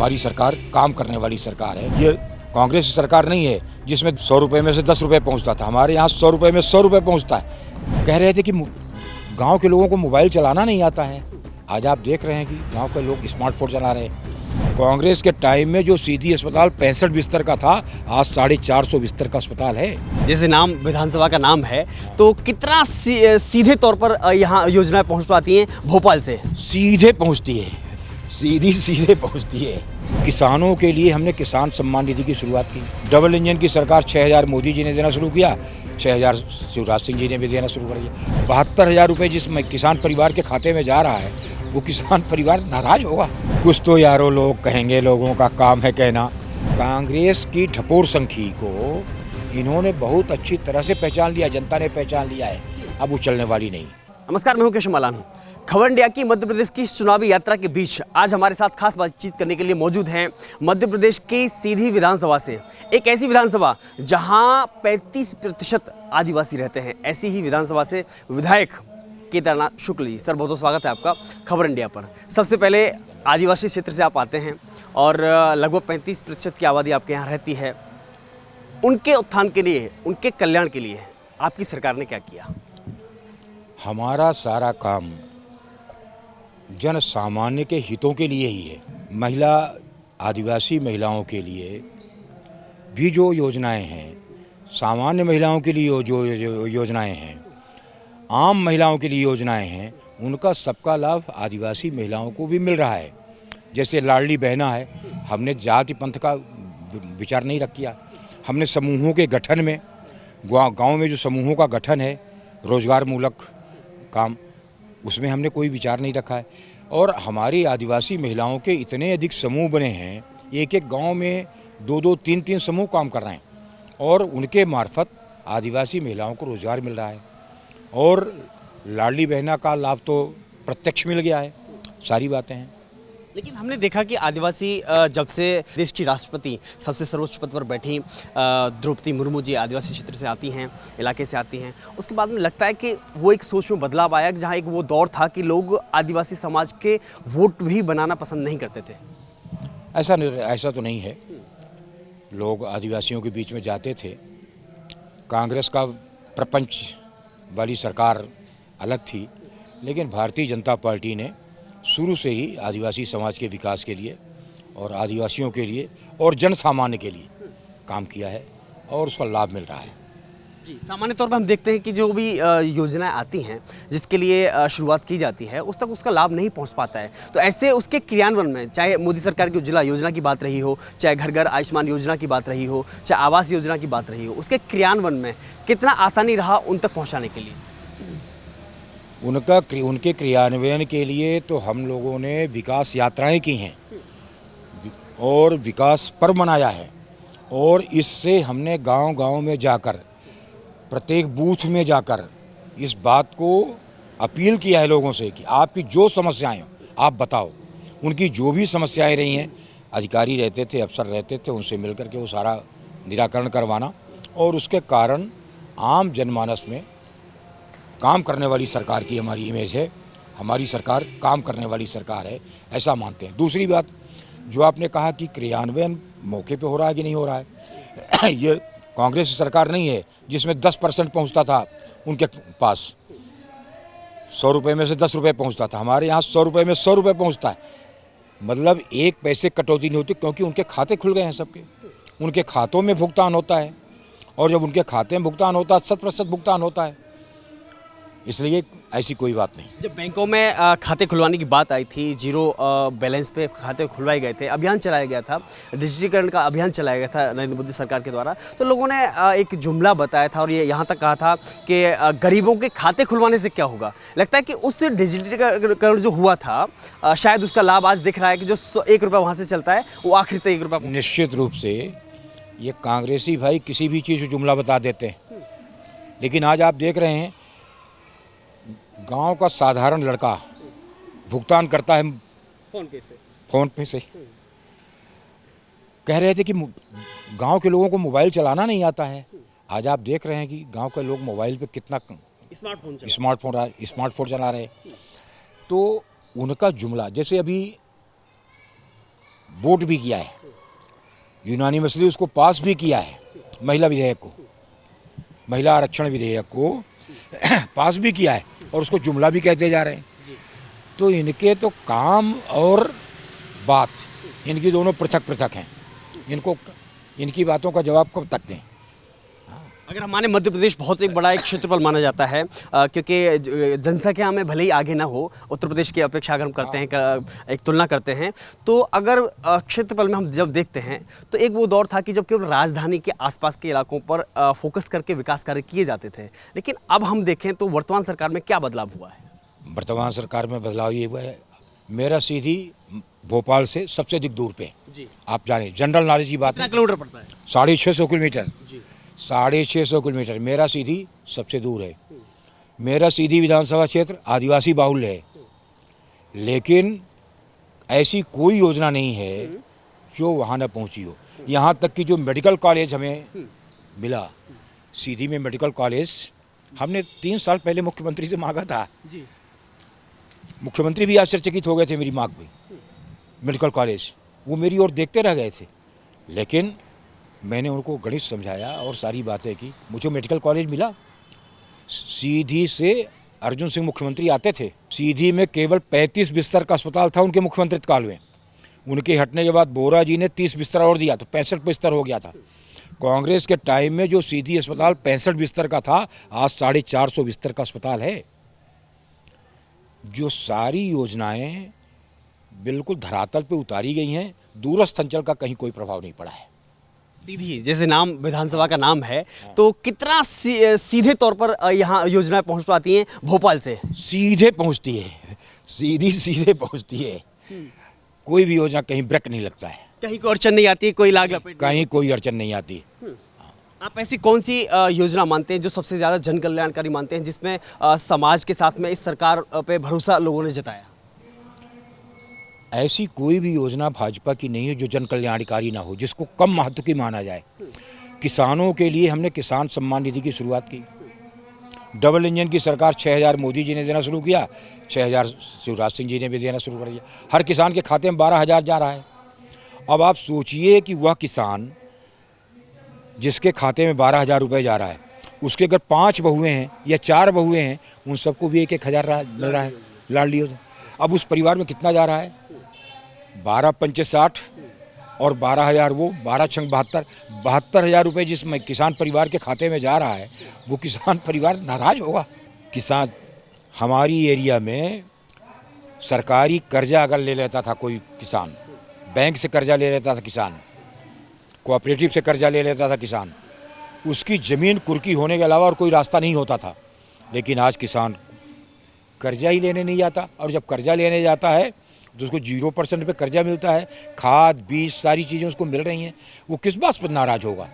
हमारी सरकार काम करने वाली सरकार है। ये कांग्रेस की सरकार नहीं है जिसमें 100 रुपये में से 10 रुपये पहुंचता था। हमारे यहाँ 100 रुपये में 100 रुपये पहुंचता है। कह रहे थे कि गांव के लोगों को मोबाइल चलाना नहीं आता है। आज आप देख रहे हैं कि गांव के लोग स्मार्टफोन चला रहे हैं। कांग्रेस के टाइम में जो सीधी अस्पताल 65 बिस्तर का था, आज 450 बिस्तर का अस्पताल है। जैसे नाम विधानसभा का नाम है, तो कितना सीधे तौर पर यहाँ योजनाएं पहुँच पाती हैं भोपाल से? सीधे पहुँचती है, सीधे पहुँचती है। किसानों के लिए हमने किसान सम्मान निधि की शुरुआत की। डबल इंजन की सरकार 6000 मोदी जी ने देना शुरू किया, 6000 शिवराज सिंह जी ने भी देना शुरू कर दिया। 72,000 रुपये जिस किसान परिवार के खाते में जा रहा है, वो किसान परिवार नाराज होगा। कुछ तो यारो लोग कहेंगे, लोगों का काम है कहना। कांग्रेस की ठपोर संखी को इन्होंने बहुत अच्छी तरह से पहचान लिया, जनता ने पहचान लिया है। अब वो चलने वाली नहीं। नमस्कार, मैं हूं केशव मालान। खबर इंडिया की मध्य प्रदेश की चुनावी यात्रा के बीच आज हमारे साथ खास बातचीत करने के लिए मौजूद हैं मध्य प्रदेश की सीधी विधानसभा से, एक ऐसी विधानसभा जहां 35% आदिवासी रहते हैं। ऐसी ही विधानसभा से विधायक केदारनाथ शुक्ल जी, सर बहुत बहुत स्वागत है आपका खबर इंडिया पर। सबसे पहले आदिवासी क्षेत्र से आप आते हैं और लगभग 35% की आबादी आपके यहाँ रहती है। उनके उत्थान के लिए, उनके कल्याण के लिए आपकी सरकार ने क्या किया? हमारा सारा काम जन सामान्य के हितों के लिए ही है। आदिवासी महिलाओं के लिए भी जो योजनाएं हैं, सामान्य महिलाओं के लिए जो योजनाएं हैं, आम महिलाओं के लिए योजनाएं हैं, उनका सबका लाभ आदिवासी महिलाओं को भी मिल रहा है। जैसे लाडली बहना है, हमने जाति पंथ का विचार नहीं किया। हमने समूहों के गठन में, गांव में जो समूहों का गठन है, रोजगार मूलक काम, उसमें हमने कोई विचार नहीं रखा है। और हमारी आदिवासी महिलाओं के इतने अधिक समूह बने हैं, एक एक गांव में 2-2, 3-3 समूह काम कर रहे हैं और उनके मार्फत आदिवासी महिलाओं को रोजगार मिल रहा है। और लाडली बहना का लाभ तो प्रत्यक्ष मिल गया है। सारी बातें हैं। लेकिन हमने देखा कि आदिवासी जब से देश की राष्ट्रपति सबसे सर्वोच्च पद पर बैठी द्रौपदी मुर्मू जी आदिवासी क्षेत्र से आती हैं, इलाके से आती हैं, उसके बाद में लगता है कि वो एक सोच में बदलाव आया, जहाँ एक वो दौर था कि लोग आदिवासी समाज के वोट भी बनाना पसंद नहीं करते थे। ऐसा तो नहीं है। लोग आदिवासियों के बीच में जाते थे। कांग्रेस का प्रपंच वाली सरकार अलग थी, लेकिन भारतीय जनता पार्टी ने शुरू से ही आदिवासी समाज के विकास के लिए और आदिवासियों के लिए और जन सामान्य के लिए काम किया है और उसका लाभ मिल रहा है। जी, सामान्य तौर पर हम देखते हैं कि जो भी योजनाएं आती हैं, जिसके लिए शुरुआत की जाती है, उस तक उसका लाभ नहीं पहुंच पाता है। तो ऐसे उसके क्रियान्वयन में, चाहे मोदी सरकार की उज्ज्वला योजना की बात रही हो, चाहे घर घर आयुष्मान योजना की बात रही हो, चाहे आवास योजना की बात रही हो, उसके क्रियान्वयन में कितना आसानी रहा उन तक पहुँचाने के लिए? उनके क्रियान्वयन के लिए तो हम लोगों ने विकास यात्राएं की हैं और विकास पर्व मनाया है। और इससे हमने गांव-गांव में जाकर, प्रत्येक बूथ में जाकर इस बात को अपील किया है लोगों से कि आपकी जो समस्याएं हो आप बताओ। उनकी जो भी समस्याएं रही हैं, अधिकारी रहते थे, अफसर रहते थे, उनसे मिलकर के वो सारा निराकरण करवाना। और उसके कारण आम जनमानस में काम करने वाली सरकार की हमारी इमेज है। हमारी सरकार काम करने वाली सरकार है, ऐसा मानते हैं। दूसरी बात जो आपने कहा कि क्रियान्वयन मौके पे हो रहा है कि नहीं हो रहा है, ये कांग्रेस की सरकार नहीं है जिसमें 10% पहुंचता था उनके पास, 100 रुपये में से 10 रुपये पहुंचता था। हमारे यहाँ 100 रुपये में 100 रुपये पहुंचता है। मतलब 1 पैसे कटौती नहीं होती, क्योंकि उनके खाते खुल गए हैं सबके। उनके खातों में भुगतान होता है और जब उनके खाते में भुगतान होता है 100% भुगतान होता है, इसलिए ऐसी कोई बात नहीं। जब बैंकों में खाते खुलवाने की बात आई थी, जीरो बैलेंस पे खाते खुलवाए गए थे, अभियान चलाया गया था, डिजिटलीकरण का अभियान चलाया गया था नरेंद्र मोदी सरकार के द्वारा, तो लोगों ने एक जुमला बताया था और ये यहाँ तक कहा था कि गरीबों के खाते खुलवाने से क्या होगा। लगता है कि उस डिजिटलीकरण जो हुआ था, शायद उसका लाभ आज दिख रहा है कि जो 1 रुपये वहाँ से चलता है वो आखिर तक 1 रुपये। निश्चित रूप से ये कांग्रेसी भाई किसी भी चीज़ को जुमला बता देते हैं, लेकिन आज आप देख रहे हैं गांव का साधारण लड़का भुगतान करता है फोन पे से। कह रहे थे कि गांव के लोगों को मोबाइल चलाना नहीं आता है। आज आप देख रहे हैं कि गांव के लोग मोबाइल पे कितना स्मार्टफोन चला रहे हैं। तो उनका जुमला, जैसे अभी वोट भी किया है, यूनानिमसली उसको पास भी किया है, महिला विधेयक को, महिला आरक्षण विधेयक को पास भी किया है, और उसको जुमला भी कहते जा रहे हैं। तो इनके तो काम और बात, इनकी दोनों पृथक पृथक हैं। इनको इनकी बातों का जवाब कब तक दें? अगर हमारे मध्य प्रदेश बहुत एक बड़ा एक क्षेत्रफल माना जाता है, क्योंकि जनसंख्या में भले ही आगे ना हो उत्तर प्रदेश की अपेक्षा, अगर हम करते हैं एक तुलना करते हैं, तो अगर क्षेत्रफल में हम जब देखते हैं तो एक वो दौर था कि जब केवल राजधानी के आसपास के इलाकों पर फोकस करके विकास कार्य किए जाते थे। लेकिन अब हम देखें तो वर्तमान सरकार में क्या बदलाव हुआ है? वर्तमान सरकार में बदलाव ये हुआ है, मेरा सीधी भोपाल से सबसे अधिक दूर पे जी। आप जाने, जनरल नॉलेज की बात कितना है, किलोमीटर पड़ता है? 650 किलोमीटर, जी। 650 किलोमीटर मेरा सीधी सबसे दूर है। मेरा सीधी विधानसभा क्षेत्र आदिवासी बाहुल्य है, लेकिन ऐसी कोई योजना नहीं है जो वहाँ न पहुँची हो। यहाँ तक कि जो मेडिकल कॉलेज हमें मिला, सीधी में मेडिकल कॉलेज, हमने 3 साल पहले मुख्यमंत्री से मांगा था। जी। मुख्यमंत्री भी आश्चर्यचकित हो गए थे मेरी मांग पे, मेडिकल कॉलेज, वो मेरी ओर देखते रह गए थे। लेकिन मैंने उनको गणित समझाया और सारी बातें की, मुझे मेडिकल कॉलेज मिला। सीधी से अर्जुन सिंह मुख्यमंत्री आते थे, सीधी में केवल 35 बिस्तर का अस्पताल था उनके मुख्यमंत्री काल में। उनके हटने के बाद बोरा जी ने 30 बिस्तर और दिया तो 65 बिस्तर हो गया था। कांग्रेस के टाइम में जो सीधी अस्पताल 65 बिस्तर का था, आज 450 बिस्तर का अस्पताल है। जो सारी योजनाएं बिल्कुल धरातल पे उतारी गई हैं, दूरस्थ अंचल का कहीं कोई प्रभाव नहीं पड़ा है। सीधी जैसे नाम विधानसभा का नाम है, तो कितना सीधे तौर पर यहाँ योजनाएं पहुँच पाती हैं भोपाल से? सीधे पहुँचती है, सीधे पहुँचती है। कोई भी योजना कहीं ब्रेक नहीं लगता है, कहीं कोई अड़चन नहीं आती, कोई लाग लपेट कहीं कोई अड़चन नहीं आती। आप ऐसी कौन सी योजना मानते हैं जो सबसे ज़्यादा जन कल्याणकारी मानते हैं, जिसमें समाज के साथ में इस सरकार पे भरोसा लोगों ने जताया? ऐसी कोई भी योजना भाजपा की नहीं है जो जन कल्याणकारी ना हो, जिसको कम महत्व की माना जाए। किसानों के लिए हमने किसान सम्मान निधि की शुरुआत की। डबल इंजन की सरकार 6,000 मोदी जी ने देना शुरू किया, 6,000 शिवराज सिंह जी ने भी देना शुरू कर दिया। हर किसान के खाते में 12,000 जा रहा है। अब आप सोचिए कि वह किसान जिसके खाते में 12,000 रुपये जा रहा है, उसके अगर 5 बहुएँ हैं या 4 बहुएँ हैं, उन सबको भी 1-1 हज़ार मिल रहा है लाडली योजना। अब उस परिवार में कितना जा रहा है? 12 पंचे 60 और 12,000 वो, 12 छंग 72,000 रुपये जिस किसान परिवार के खाते में जा रहा है, वो किसान परिवार नाराज होगा। किसान, हमारी एरिया में सरकारी कर्जा अगर ले लेता था कोई किसान, बैंक से कर्जा ले लेता था किसान, कोऑपरेटिव से कर्जा ले लेता था किसान, उसकी ज़मीन कुर्की होने के अलावा और कोई रास्ता नहीं होता था। लेकिन आज किसान कर्जा ही लेने नहीं जाता, और जब कर्जा लेने जाता है तो उसको 0% पे कर्जा मिलता है, खाद बीज सारी चीज़ें उसको मिल रही हैं, वो किस बात पर नाराज होगा?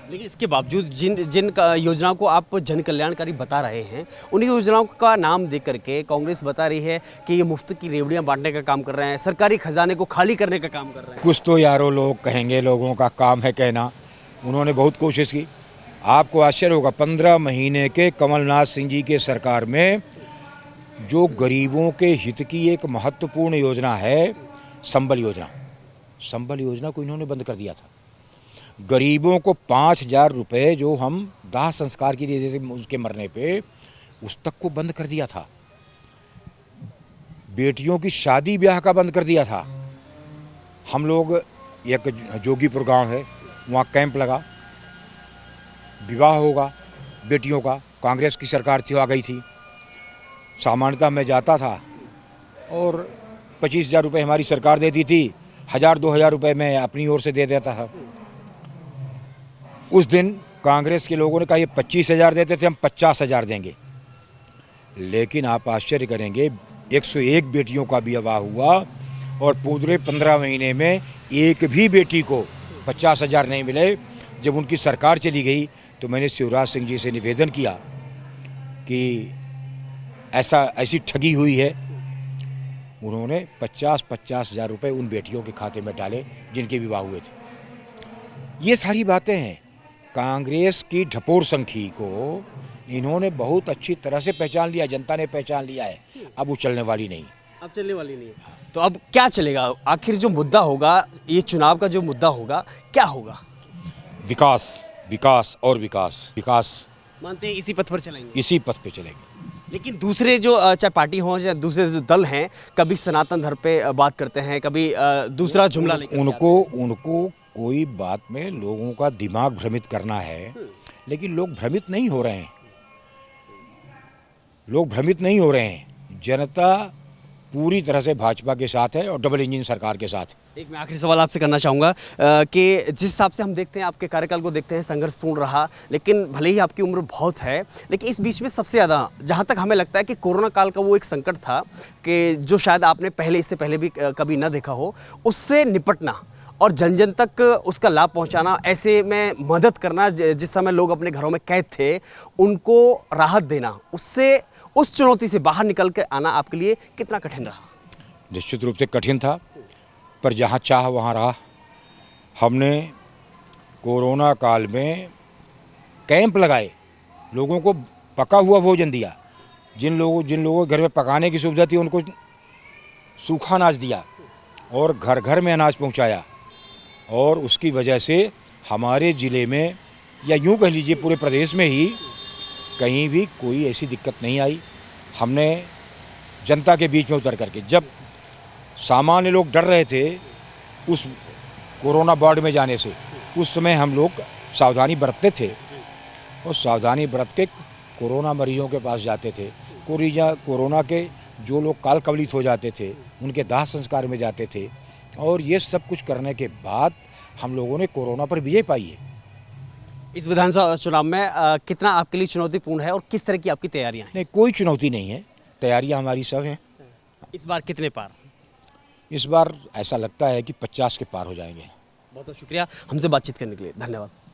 लेकिन इसके बावजूद जिन योजनाओं को आप जन कल्याणकारी बता रहे हैं, उन्हीं योजनाओं का नाम दे करके कांग्रेस बता रही है कि ये मुफ्त की रेवड़ियां बांटने का काम कर रहे हैं, सरकारी खजाने को खाली करने का काम कर रहे हैं। कुछ तो यारों लोग कहेंगे, लोगों का काम है कहना। उन्होंने बहुत कोशिश की। आपको आश्चर्य होगा, 15 महीने के कमलनाथ सिंह जी के सरकार में जो गरीबों के हित की एक महत्वपूर्ण योजना है, संबल योजना, संबल योजना को इन्होंने बंद कर दिया था। गरीबों को 5,000 रुपये जो हम दाह संस्कार के लिए जैसे उसके मरने पे, उस तक को बंद कर दिया था। बेटियों की शादी ब्याह का बंद कर दिया था। हम लोग, एक जोगीपुर गांव है, वहाँ कैंप लगा, विवाह होगा बेटियों का, कांग्रेस की सरकार थी, आ गई थी। सामान्यतः मैं जाता था और 25,000 रुपये हमारी सरकार देती थी, 1,000-2,000 रुपये मैं अपनी ओर से दे देता था। उस दिन कांग्रेस के लोगों ने कहा ये 25,000 देते थे, हम 50,000 देंगे। लेकिन आप आश्चर्य करेंगे, 101 बेटियों का विवाह हुआ और पूरे 15 महीने में एक भी बेटी को 50,000 नहीं मिले। जब उनकी सरकार चली गई तो मैंने शिवराज सिंह जी से निवेदन किया कि ऐसी ठगी हुई है। उन्होंने 50,000 रुपये उन बेटियों के खाते में डाले जिनके विवाह हुए थे। ये सारी बातें हैं। कांग्रेस की ढपोर संखी को इन्होंने बहुत अच्छी तरह से पहचान लिया, जनता ने पहचान लिया है। अब वो चलने वाली नहीं। अब चलने वाली नहीं है। तो अब क्या चलेगा? आखिर जो मुद्दा होगा, ये चुनाव का जो मुद्दा होगा, क्या होगा? विकास, विकास और विकास, विकास। मानते हैं इसी पथ पर चलेंगे। इसी पथ पे चलेंगे। लेकिन दूसरे जो चाहे पार्टी हो या दूसरे जो दल हैं, कभी सनातन धर्म पे बात करते हैं, कभी दूसरा जुमला लेकर उनको कोई बात में लोगों का दिमाग भ्रमित करना है, लेकिन लोग भ्रमित नहीं हो रहे हैं। लोग भ्रमित नहीं हो रहे हैं। जनता पूरी तरह से भाजपा के साथ है और डबल इंजन सरकार के साथ। एक मैं आखिरी सवाल आपसे करना चाहूँगा कि जिस हिसाब से हम देखते हैं, आपके कार्यकाल को देखते हैं, संघर्षपूर्ण रहा, लेकिन भले ही आपकी उम्र बहुत है, लेकिन इस बीच में सबसे ज़्यादा जहाँ तक हमें लगता है कि कोरोना काल का वो एक संकट था कि जो शायद आपने इससे पहले भी कभी ना देखा हो, उससे निपटना और जन जन तक उसका लाभ पहुंचाना, ऐसे में मदद करना, जिस समय लोग अपने घरों में कैद थे उनको राहत देना, उससे उस चुनौती से बाहर निकल के आना आपके लिए कितना कठिन रहा? निश्चित रूप से कठिन था, पर जहाँ चाह वहाँ राह। हमने कोरोना काल में कैंप लगाए, लोगों को पका हुआ भोजन दिया। जिन लोगों के घर में पकाने की सुविधा थी उनको सूखा अनाज दिया और घर घर में अनाज पहुंचाया। और उसकी वजह से हमारे ज़िले में, या यूँ कह लीजिए पूरे प्रदेश में ही, कहीं भी कोई ऐसी दिक्कत नहीं आई। हमने जनता के बीच में उतर करके, जब सामान्य लोग डर रहे थे उस कोरोना वार्ड में जाने से, उस समय हम लोग सावधानी बरतते थे और सावधानी बरत के कोरोना मरीजों के पास जाते थे। कोरोना के जो लोग काल कवलित हो जाते थे उनके दाह संस्कार में जाते थे। और ये सब कुछ करने के बाद हम लोगों ने कोरोना पर विजय पाई है। इस विधानसभा चुनाव में कितना आपके लिए चुनौतीपूर्ण है और किस तरह की आपकी तैयारियां हैं? नहीं, कोई चुनौती नहीं है, तैयारियां हमारी सब हैं। इस बार कितने पार? इस बार ऐसा लगता है कि 50 के पार हो जाएंगे। बहुत बहुत शुक्रिया हमसे बातचीत करने के लिए, धन्यवाद।